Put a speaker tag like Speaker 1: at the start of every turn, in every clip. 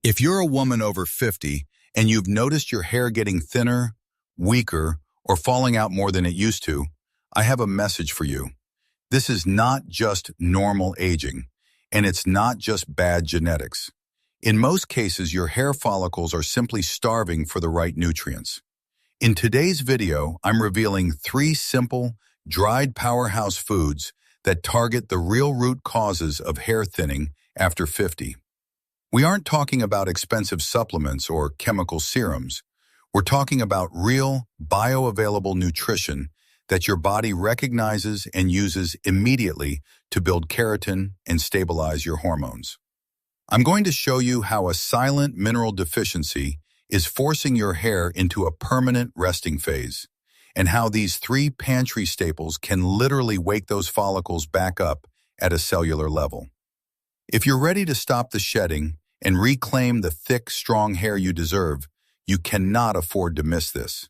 Speaker 1: If you're a woman over 50 and you've noticed your hair getting thinner, weaker, or falling out more than it used to, I have a message for you. This is not just normal aging, and it's not just bad genetics. In most cases, your hair follicles are simply starving for the right nutrients. In today's video, I'm revealing 3 simple, dried powerhouse foods that target the real root causes of hair thinning after 50. We aren't talking about expensive supplements or chemical serums. We're talking about real, bioavailable nutrition that your body recognizes and uses immediately to build keratin and stabilize your hormones. I'm going to show you how a silent mineral deficiency is forcing your hair into a permanent resting phase, and how these 3 pantry staples can literally wake those follicles back up at a cellular level. If you're ready to stop the shedding and reclaim the thick, strong hair you deserve, you cannot afford to miss this.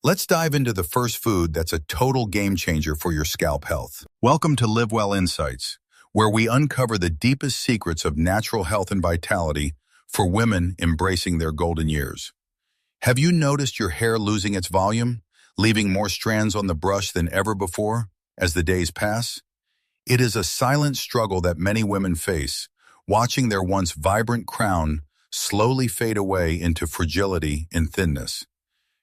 Speaker 1: Let's dive into the first food that's a total game changer for your scalp health. Welcome to Live Well Insights, where we uncover the deepest secrets of natural health and vitality for women embracing their golden years. Have you noticed your hair losing its volume, leaving more strands on the brush than ever before as the days pass? It is a silent struggle that many women face, watching their once vibrant crown slowly fade away into fragility and thinness.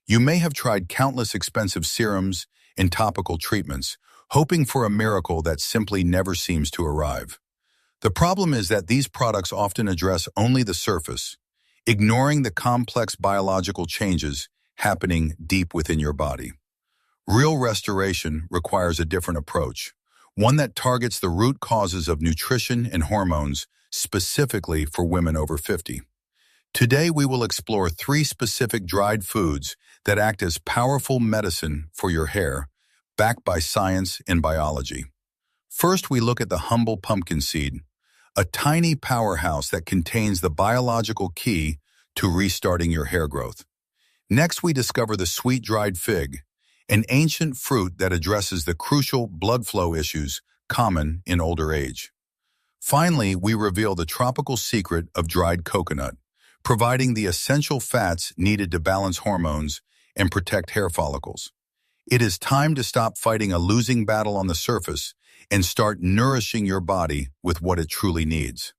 Speaker 1: You may have tried countless expensive serums and topical treatments, hoping for a miracle that simply never seems to arrive. The problem is that these products often address only the surface, ignoring the complex biological changes happening deep within your body. Real restoration requires a different approach, one that targets the root causes of nutrition and hormones specifically for women over 50. Today, we will explore 3 specific dried foods that act as powerful medicine for your hair, backed by science and biology. First, we look at the humble pumpkin seed, a tiny powerhouse that contains the biological key to restarting your hair growth. Next, we discover the sweet dried fig, an ancient fruit that addresses the crucial blood flow issues common in older age. Finally, we reveal the tropical secret of dried coconut, providing the essential fats needed to balance hormones and protect hair follicles. It is time to stop fighting a losing battle on the surface and start nourishing your body with what it truly needs.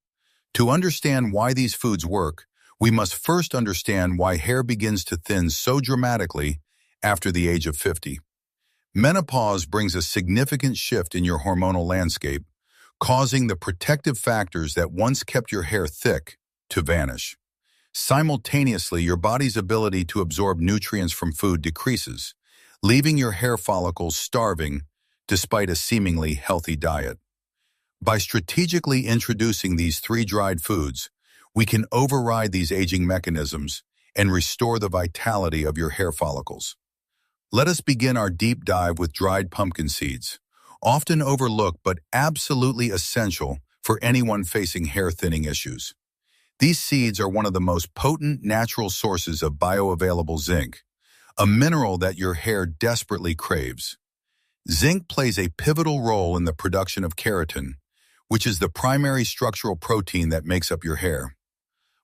Speaker 1: To understand why these foods work, we must first understand why hair begins to thin so dramatically after the age of 50. Menopause brings a significant shift in your hormonal landscape, causing the protective factors that once kept your hair thick to vanish. Simultaneously, your body's ability to absorb nutrients from food decreases, leaving your hair follicles starving despite a seemingly healthy diet. By strategically introducing these 3 dried foods, we can override these aging mechanisms and restore the vitality of your hair follicles. Let us begin our deep dive with dried pumpkin seeds, often overlooked but absolutely essential for anyone facing hair thinning issues. These seeds are one of the most potent natural sources of bioavailable zinc, a mineral that your hair desperately craves. Zinc plays a pivotal role in the production of keratin, which is the primary structural protein that makes up your hair.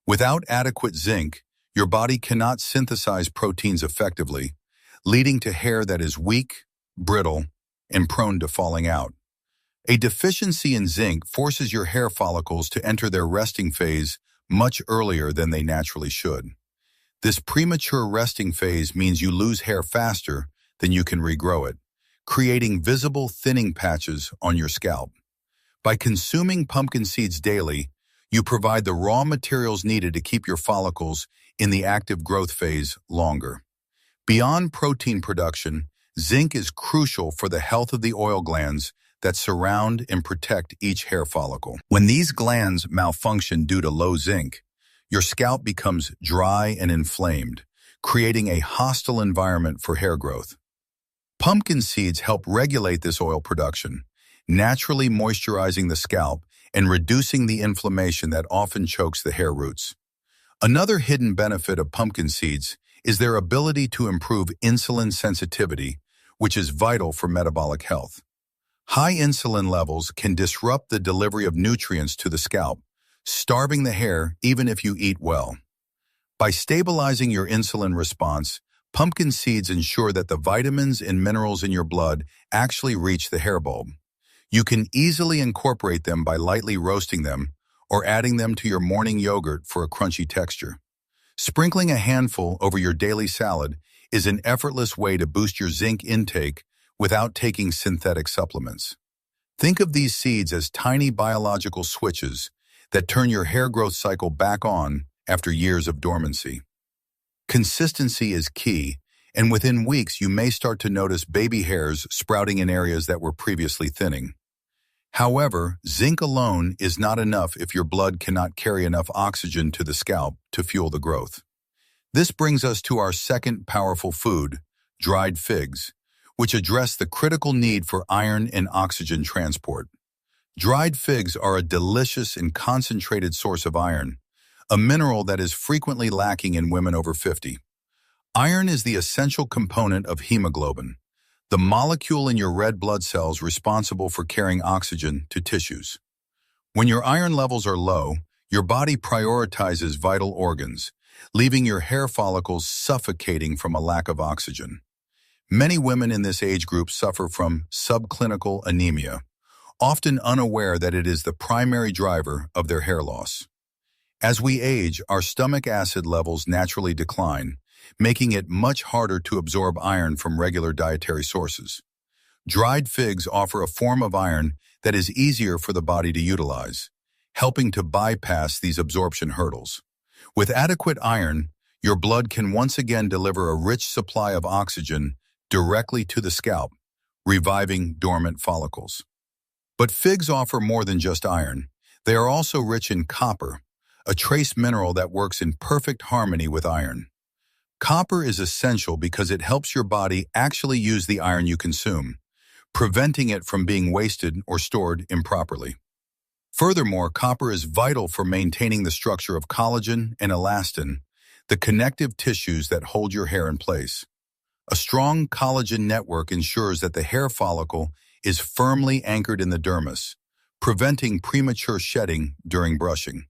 Speaker 1: Without adequate zinc, your body cannot synthesize proteins effectively, leading to hair that is weak, brittle, and prone to falling out. A deficiency in zinc forces your hair follicles to enter their resting phase much earlier than they naturally should. This premature resting phase means you lose hair faster than you can regrow it, creating visible thinning patches on your scalp. By consuming pumpkin seeds daily, you provide the raw materials needed to keep your follicles in the active growth phase longer. Beyond protein production, zinc is crucial for the health of the oil glands that surround and protect each hair follicle. When these glands malfunction due to low zinc, your scalp becomes dry and inflamed, creating a hostile environment for hair growth. Pumpkin seeds help regulate this oil production, naturally moisturizing the scalp and reducing the inflammation that often chokes the hair roots. Another hidden benefit of pumpkin seeds is their ability to improve insulin sensitivity, which is vital for metabolic health. High insulin levels can disrupt the delivery of nutrients to the scalp, starving the hair even if you eat well. By stabilizing your insulin response, pumpkin seeds ensure that the vitamins and minerals in your blood actually reach the hair bulb. You can easily incorporate them by lightly roasting them or adding them to your morning yogurt for a crunchy texture. Sprinkling a handful over your daily salad is an effortless way to boost your zinc intake without taking synthetic supplements. Think of these seeds as tiny biological switches that turn your hair growth cycle back on after years of dormancy. Consistency is key, and within weeks you may start to notice baby hairs sprouting in areas that were previously thinning. However, zinc alone is not enough if your blood cannot carry enough oxygen to the scalp to fuel the growth. This brings us to our second powerful food, dried figs, which address the critical need for iron and oxygen transport. Dried figs are a delicious and concentrated source of iron, a mineral that is frequently lacking in women over 50. Iron is the essential component of hemoglobin, the molecule in your red blood cells responsible for carrying oxygen to tissues. When your iron levels are low, your body prioritizes vital organs, leaving your hair follicles suffocating from a lack of oxygen. Many women in this age group suffer from subclinical anemia, often unaware that it is the primary driver of their hair loss. As we age, our stomach acid levels naturally decline, making it much harder to absorb iron from regular dietary sources. Dried figs offer a form of iron that is easier for the body to utilize, helping to bypass these absorption hurdles. With adequate iron, your blood can once again deliver a rich supply of oxygen directly to the scalp, reviving dormant follicles. But figs offer more than just iron. They are also rich in copper, a trace mineral that works in perfect harmony with iron. Copper is essential because it helps your body actually use the iron you consume, preventing it from being wasted or stored improperly. Furthermore, copper is vital for maintaining the structure of collagen and elastin, the connective tissues that hold your hair in place. A strong collagen network ensures that the hair follicle is firmly anchored in the dermis, preventing premature shedding during brushing.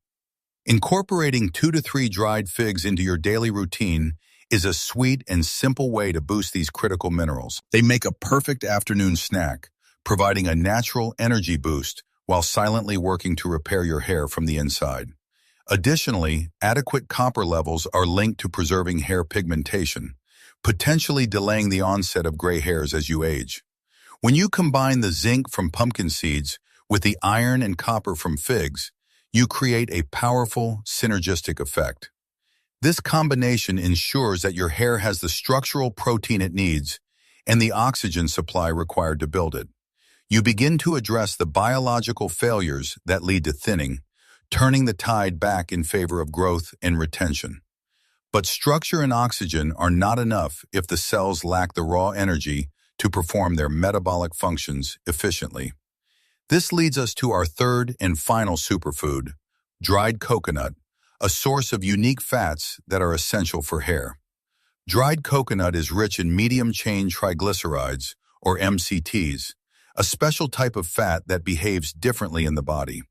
Speaker 1: Incorporating 2 to 3 dried figs into your daily routine is a sweet and simple way to boost these critical minerals. They make a perfect afternoon snack, providing a natural energy boost while silently working to repair your hair from the inside. Additionally, adequate copper levels are linked to preserving hair pigmentation, potentially delaying the onset of gray hairs as you age. When you combine the zinc from pumpkin seeds with the iron and copper from figs, you create a powerful synergistic effect. This combination ensures that your hair has the structural protein it needs and the oxygen supply required to build it. You begin to address the biological failures that lead to thinning, turning the tide back in favor of growth and retention. But structure and oxygen are not enough if the cells lack the raw energy to perform their metabolic functions efficiently. This leads us to our third and final superfood, dried coconut, a source of unique fats that are essential for hair. Dried coconut is rich in medium-chain triglycerides, or MCTs, a special type of fat that behaves differently in the body.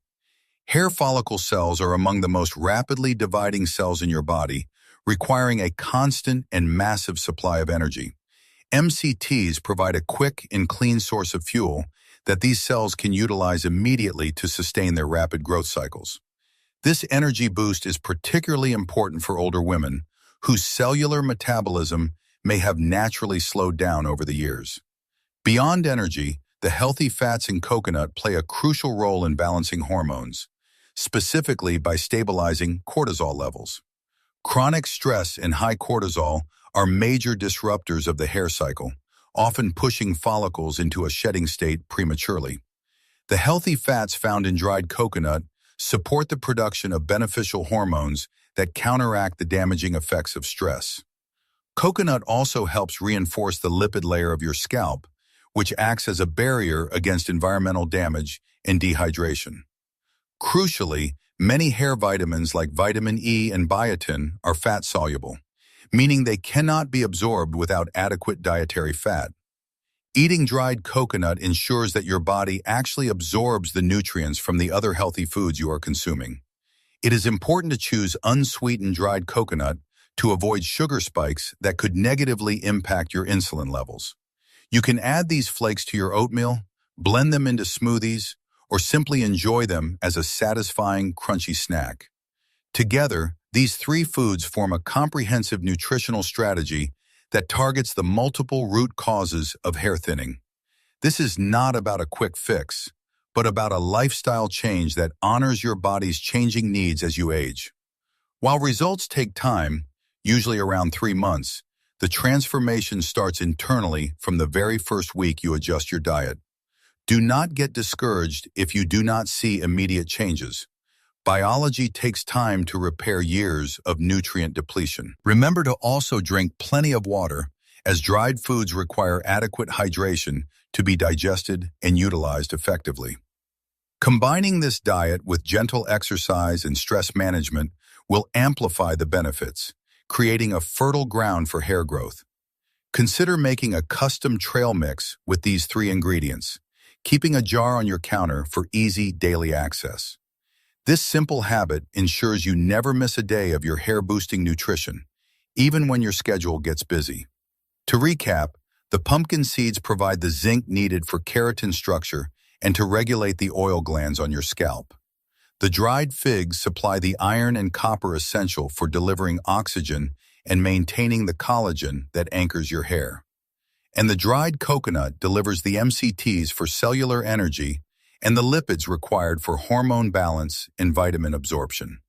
Speaker 1: Hair follicle cells are among the most rapidly dividing cells in your body, requiring a constant and massive supply of energy. MCTs provide a quick and clean source of fuel that these cells can utilize immediately to sustain their rapid growth cycles. This energy boost is particularly important for older women whose cellular metabolism may have naturally slowed down over the years. Beyond energy, the healthy fats in coconut play a crucial role in balancing hormones, specifically by stabilizing cortisol levels. Chronic stress and high cortisol are major disruptors of the hair cycle, often pushing follicles into a shedding state prematurely. The healthy fats found in dried coconut support the production of beneficial hormones that counteract the damaging effects of stress. Coconut also helps reinforce the lipid layer of your scalp, which acts as a barrier against environmental damage and dehydration. Crucially, many hair vitamins like vitamin E and biotin are fat-soluble, meaning they cannot be absorbed without adequate dietary fat. Eating dried coconut ensures that your body actually absorbs the nutrients from the other healthy foods you are consuming. It is important to choose unsweetened dried coconut to avoid sugar spikes that could negatively impact your insulin levels. You can add these flakes to your oatmeal, blend them into smoothies, or simply enjoy them as a satisfying, crunchy snack. Together, these three foods form a comprehensive nutritional strategy that targets the multiple root causes of hair thinning. This is not about a quick fix, but about a lifestyle change that honors your body's changing needs as you age. While results take time, usually around 3 months, the transformation starts internally from the very first week you adjust your diet. Do not get discouraged if you do not see immediate changes. Biology takes time to repair years of nutrient depletion. Remember to also drink plenty of water, as dried foods require adequate hydration to be digested and utilized effectively. Combining this diet with gentle exercise and stress management will amplify the benefits, creating a fertile ground for hair growth. Consider making a custom trail mix with these three ingredients, keeping a jar on your counter for easy daily access. This simple habit ensures you never miss a day of your hair-boosting nutrition, even when your schedule gets busy. To recap, the pumpkin seeds provide the zinc needed for keratin structure and to regulate the oil glands on your scalp. The dried figs supply the iron and copper essential for delivering oxygen and maintaining the collagen that anchors your hair. And the dried coconut delivers the MCTs for cellular energy and the lipids required for hormone balance and vitamin absorption.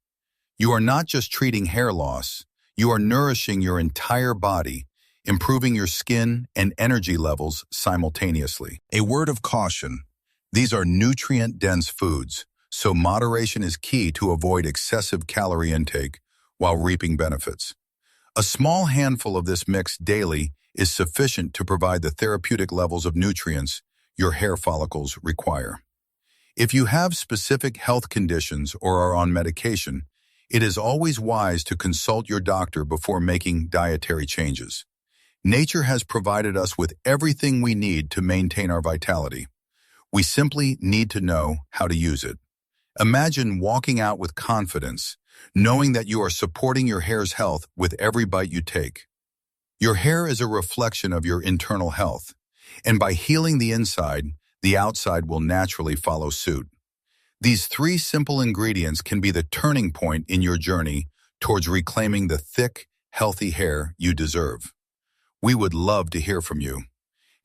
Speaker 1: You are not just treating hair loss, you are nourishing your entire body, improving your skin and energy levels simultaneously. A word of caution: these are nutrient-dense foods, so moderation is key to avoid excessive calorie intake while reaping benefits. A small handful of this mix daily is sufficient to provide the therapeutic levels of nutrients your hair follicles require. If you have specific health conditions or are on medication, it is always wise to consult your doctor before making dietary changes. Nature has provided us with everything we need to maintain our vitality. We simply need to know how to use it. Imagine walking out with confidence, knowing that you are supporting your hair's health with every bite you take. Your hair is a reflection of your internal health, and by healing the inside, the outside will naturally follow suit. These three simple ingredients can be the turning point in your journey towards reclaiming the thick, healthy hair you deserve. We would love to hear from you.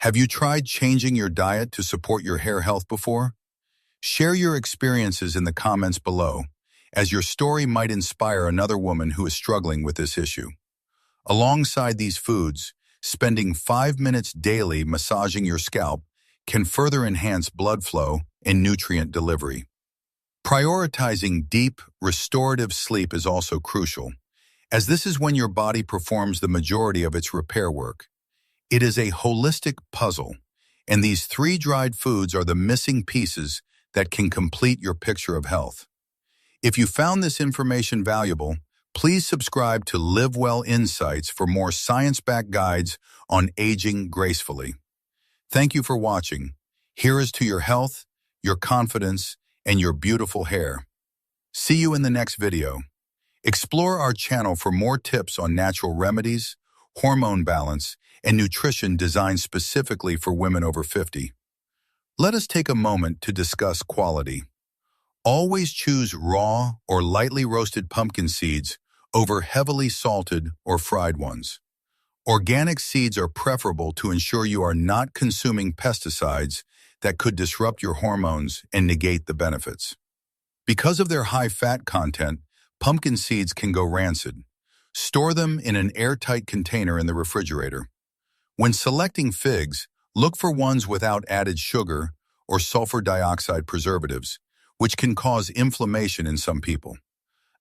Speaker 1: Have you tried changing your diet to support your hair health before? Share your experiences in the comments below, as your story might inspire another woman who is struggling with this issue. Alongside these foods, spending 5 minutes daily massaging your scalp can further enhance blood flow and nutrient delivery. Prioritizing deep, restorative sleep is also crucial, as this is when your body performs the majority of its repair work. It is a holistic puzzle, and these three dried foods are the missing pieces that can complete your picture of health. If you found this information valuable, please subscribe to Live Well Insights for more science-backed guides on aging gracefully. Thank you for watching. Here is to your health, your confidence, and your beautiful hair. See you in the next video. Explore our channel for more tips on natural remedies, hormone balance, and nutrition designed specifically for women over 50. Let us take a moment to discuss quality. Always choose raw or lightly roasted pumpkin seeds over heavily salted or fried ones. Organic seeds are preferable to ensure you are not consuming pesticides that could disrupt your hormones and negate the benefits. Because of their high fat content, pumpkin seeds can go rancid. Store them in an airtight container in the refrigerator. When selecting figs, look for ones without added sugar or sulfur dioxide preservatives, which can cause inflammation in some people.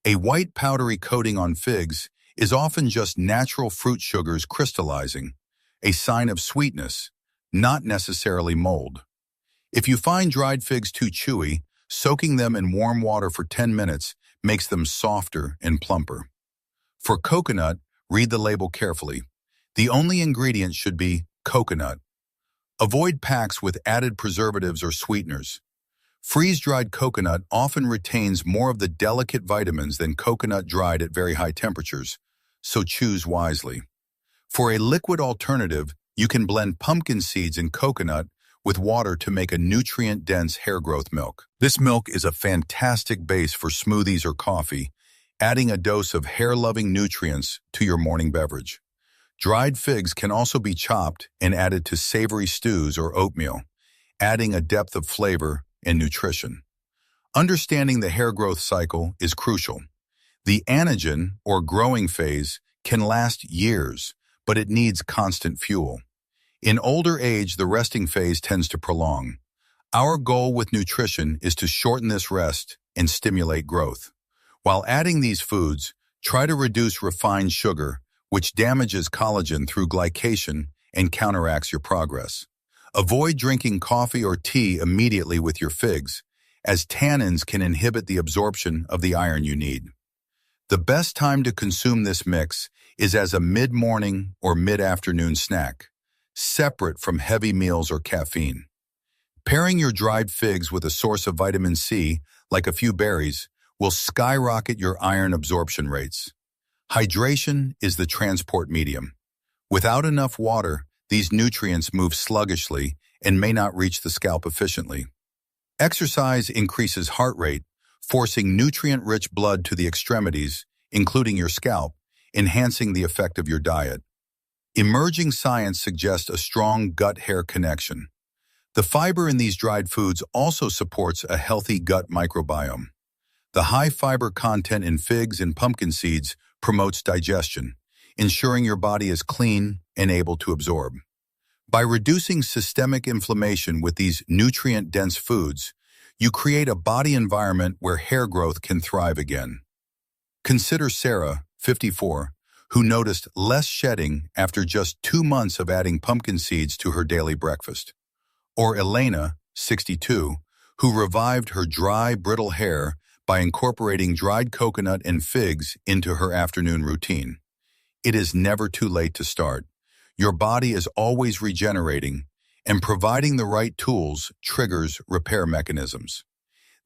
Speaker 1: A white powdery coating on figs is often just natural fruit sugars crystallizing, a sign of sweetness, not necessarily mold. If you find dried figs too chewy, soaking them in warm water for 10 minutes makes them softer and plumper. For coconut, read the label carefully. The only ingredient should be coconut. Avoid packs with added preservatives or sweeteners. Freeze-dried coconut often retains more of the delicate vitamins than coconut dried at very high temperatures, so choose wisely. For a liquid alternative, you can blend pumpkin seeds and coconut with water to make a nutrient-dense hair growth milk. This milk is a fantastic base for smoothies or coffee, adding a dose of hair-loving nutrients to your morning beverage. Dried figs can also be chopped and added to savory stews or oatmeal, adding a depth of flavor and nutrition. Understanding the hair growth cycle is crucial. The anagen, or growing phase, can last years, but it needs constant fuel. In older age, the resting phase tends to prolong. Our goal with nutrition is to shorten this rest and stimulate growth. While adding these foods, try to reduce refined sugar, which damages collagen through glycation and counteracts your progress. Avoid drinking coffee or tea immediately with your figs, as tannins can inhibit the absorption of the iron you need. The best time to consume this mix is as a mid-morning or mid-afternoon snack, separate from heavy meals or caffeine. Pairing your dried figs with a source of vitamin C, like a few berries, will skyrocket your iron absorption rates. Hydration is the transport medium. Without enough water, these nutrients move sluggishly and may not reach the scalp efficiently. Exercise increases heart rate, forcing nutrient-rich blood to the extremities, including your scalp, enhancing the effect of your diet. Emerging science suggests a strong gut-hair connection. The fiber in these dried foods also supports a healthy gut microbiome. The high fiber content in figs and pumpkin seeds promotes digestion, ensuring your body is clean and able to absorb. By reducing systemic inflammation with these nutrient-dense foods, you create a body environment where hair growth can thrive again. Consider Sarah, 54, who noticed less shedding after just 2 months of adding pumpkin seeds to her daily breakfast. Or Elena, 62, who revived her dry, brittle hair by incorporating dried coconut and figs into her afternoon routine. It is never too late to start. Your body is always regenerating, and providing the right tools triggers repair mechanisms.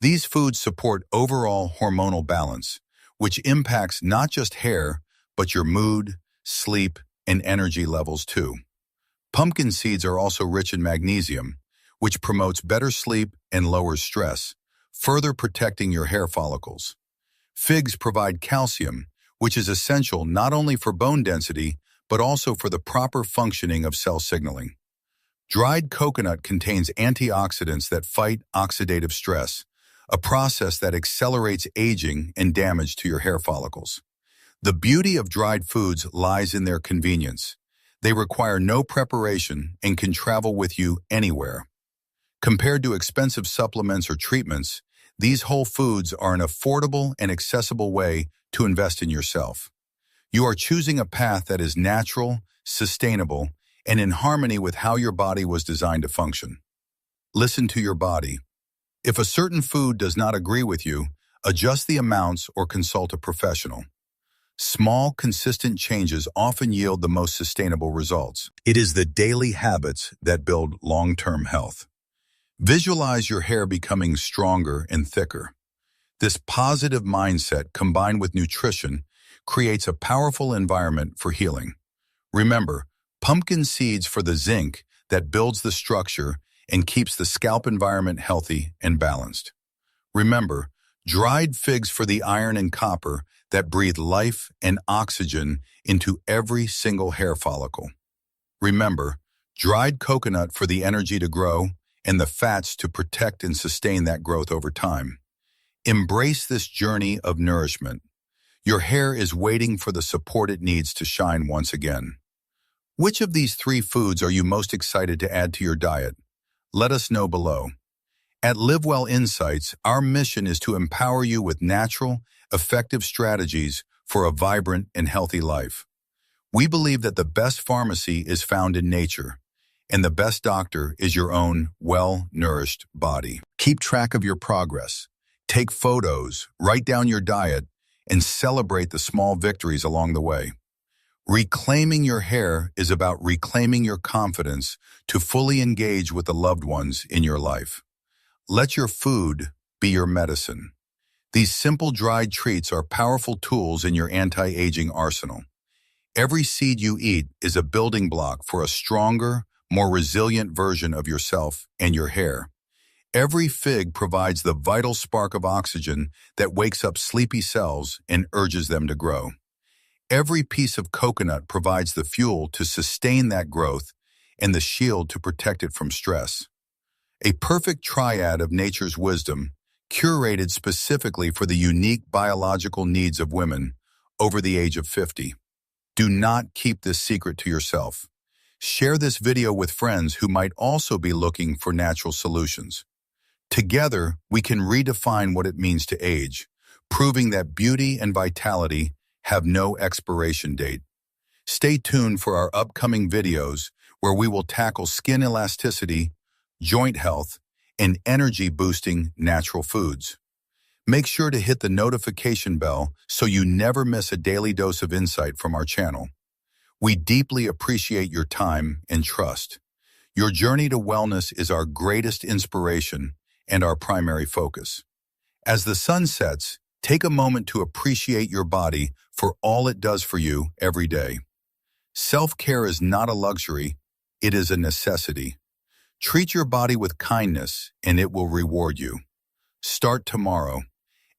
Speaker 1: These foods support overall hormonal balance, which impacts not just hair, but your mood, sleep, and energy levels too. Pumpkin seeds are also rich in magnesium, which promotes better sleep and lowers stress, further protecting your hair follicles. Figs provide calcium, which is essential not only for bone density, but also for the proper functioning of cell signaling. Dried coconut contains antioxidants that fight oxidative stress, a process that accelerates aging and damage to your hair follicles. The beauty of dried foods lies in their convenience. They require no preparation and can travel with you anywhere. Compared to expensive supplements or treatments, these whole foods are an affordable and accessible way to invest in yourself. You are choosing a path that is natural, sustainable, and in harmony with how your body was designed to function. Listen to your body. If a certain food does not agree with you, adjust the amounts or consult a professional. Small, consistent changes often yield the most sustainable results. It is the daily habits that build long-term health. Visualize your hair becoming stronger and thicker. This positive mindset, combined with nutrition, creates a powerful environment for healing. Remember, pumpkin seeds for the zinc that builds the structure and keeps the scalp environment healthy and balanced. Remember, dried figs for the iron and copper that breathe life and oxygen into every single hair follicle. Remember, dried coconut for the energy to grow and the fats to protect and sustain that growth over time. Embrace this journey of nourishment. Your hair is waiting for the support it needs to shine once again. Which of these 3 foods are you most excited to add to your diet? Let us know below. At Live Well Insights, our mission is to empower you with natural, effective strategies for a vibrant and healthy life. We believe that the best pharmacy is found in nature, and the best doctor is your own well-nourished body. Keep track of your progress. Take photos, write down your diet, and celebrate the small victories along the way. Reclaiming your hair is about reclaiming your confidence to fully engage with the loved ones in your life. Let your food be your medicine. These simple dried treats are powerful tools in your anti-aging arsenal. Every seed you eat is a building block for a stronger, more resilient version of yourself and your hair. Every fig provides the vital spark of oxygen that wakes up sleepy cells and urges them to grow. Every piece of coconut provides the fuel to sustain that growth and the shield to protect it from stress. A perfect triad of nature's wisdom, curated specifically for the unique biological needs of women over the age of 50. Do not keep this secret to yourself. Share this video with friends who might also be looking for natural solutions. Together, we can redefine what it means to age, proving that beauty and vitality have no expiration date. Stay tuned for our upcoming videos where we will tackle skin elasticity, joint health, and energy-boosting natural foods. Make sure to hit the notification bell so you never miss a daily dose of insight from our channel. We deeply appreciate your time and trust. Your journey to wellness is our greatest inspiration and our primary focus. As the sun sets, take a moment to appreciate your body for all it does for you every day. Self-care is not a luxury, it is a necessity. Treat your body with kindness and it will reward you. Start tomorrow.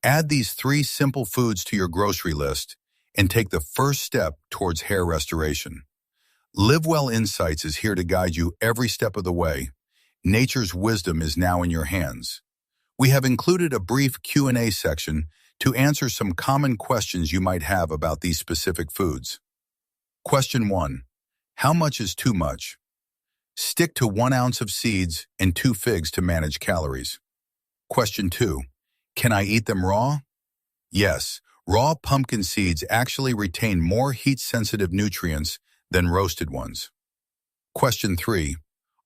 Speaker 1: Add these 3 simple foods to your grocery list and take the first step towards hair restoration. Live Well Insights is here to guide you every step of the way. Nature's wisdom is now in your hands. We have included a brief Q&A section to answer some common questions you might have about these specific foods. Question 1. How much is too much? Stick to 1 ounce of seeds and 2 figs to manage calories. Question 2. Can I eat them raw? Yes, raw pumpkin seeds actually retain more heat-sensitive nutrients than roasted ones. Question 3.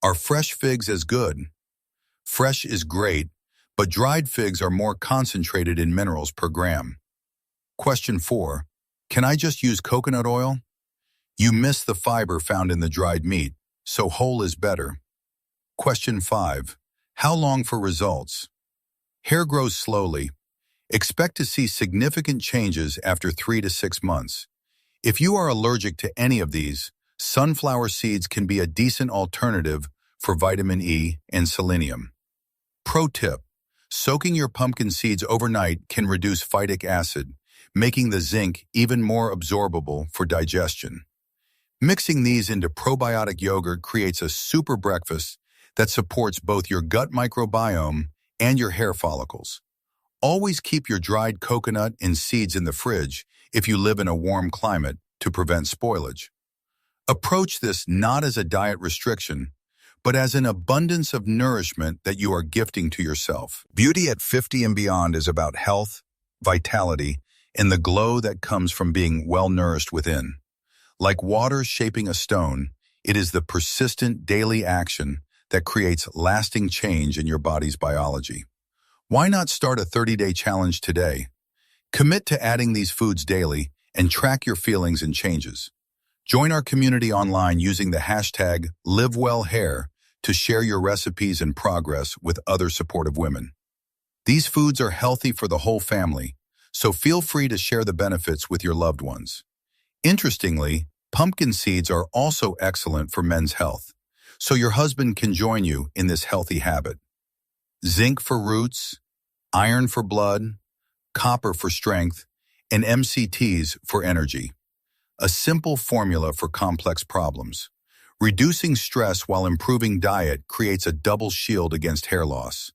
Speaker 1: Are fresh figs as good? Fresh is great, but dried figs are more concentrated in minerals per gram. Question 4. Can I just use coconut oil? You miss the fiber found in the dried meat, so whole is better. Question 5. How long for results? Hair grows slowly. Expect to see significant changes after 3 to 6 months. If you are allergic to any of these, sunflower seeds can be a decent alternative for vitamin E and selenium. Pro tip: soaking your pumpkin seeds overnight can reduce phytic acid, making the zinc even more absorbable for digestion. Mixing these into probiotic yogurt creates a super breakfast that supports both your gut microbiome and your hair follicles. Always keep your dried coconut and seeds in the fridge if you live in a warm climate to prevent spoilage. Approach this not as a diet restriction, but as an abundance of nourishment that you are gifting to yourself. Beauty at 50 and beyond is about health, vitality, and the glow that comes from being well-nourished within. Like water shaping a stone, it is the persistent daily action that creates lasting change in your body's biology. Why not start a 30-day challenge today? Commit to adding these foods daily and track your feelings and changes. Join our community online using the hashtag #LiveWellHair to share your recipes and progress with other supportive women. These foods are healthy for the whole family, so feel free to share the benefits with your loved ones. Interestingly, pumpkin seeds are also excellent for men's health, so your husband can join you in this healthy habit. Zinc for roots, iron for blood, copper for strength, and MCTs for energy. A simple formula for complex problems. Reducing stress while improving diet creates a double shield against hair loss.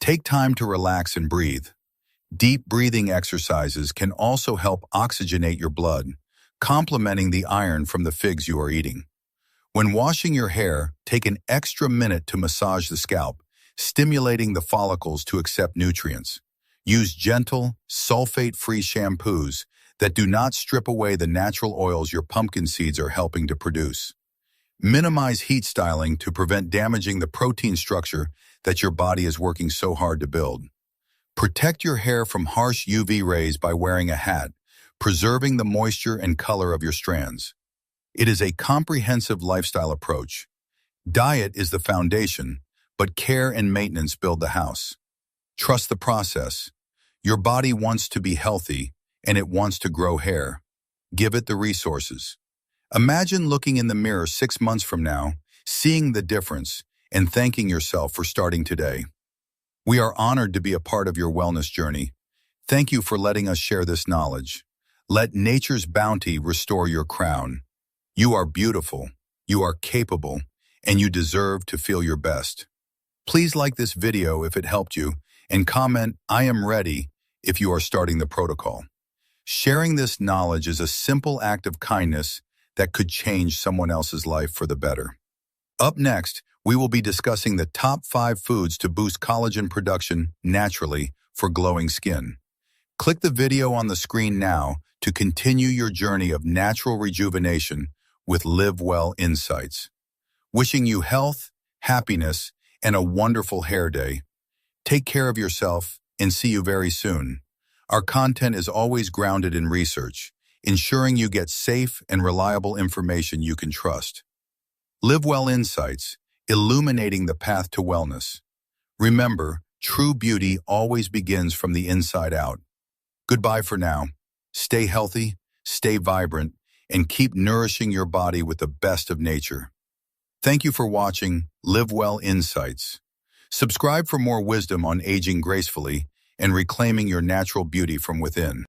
Speaker 1: Take time to relax and breathe. Deep breathing exercises can also help oxygenate your blood, complementing the iron from the figs you are eating. When washing your hair, take an extra minute to massage the scalp, stimulating the follicles to accept nutrients. Use gentle, sulfate-free shampoos that do not strip away the natural oils your pumpkin seeds are helping to produce. Minimize heat styling to prevent damaging the protein structure that your body is working so hard to build. Protect your hair from harsh UV rays by wearing a hat, preserving the moisture and color of your strands. It is a comprehensive lifestyle approach. Diet is the foundation, but care and maintenance build the house. Trust the process. Your body wants to be healthy, and it wants to grow hair. Give it the resources. Imagine looking in the mirror 6 months from now, seeing the difference, and thanking yourself for starting today. We are honored to be a part of your wellness journey. Thank you for letting us share this knowledge. Let nature's bounty restore your crown. You are beautiful, you are capable, and you deserve to feel your best. Please like this video if it helped you, and comment, "I am ready," if you are starting the protocol. Sharing this knowledge is a simple act of kindness that could change someone else's life for the better. Up next, we will be discussing the top 5 foods to boost collagen production naturally for glowing skin. Click the video on the screen now to continue your journey of natural rejuvenation with Live Well Insights. Wishing you health, happiness, and a wonderful hair day. Take care of yourself and see you very soon. Our content is always grounded in research, ensuring you get safe and reliable information you can trust. Live Well Insights, illuminating the path to wellness. Remember, true beauty always begins from the inside out. Goodbye for now. Stay healthy, stay vibrant, and keep nourishing your body with the best of nature. Thank you for watching Live Well Insights. Subscribe for more wisdom on aging gracefully and reclaiming your natural beauty from within.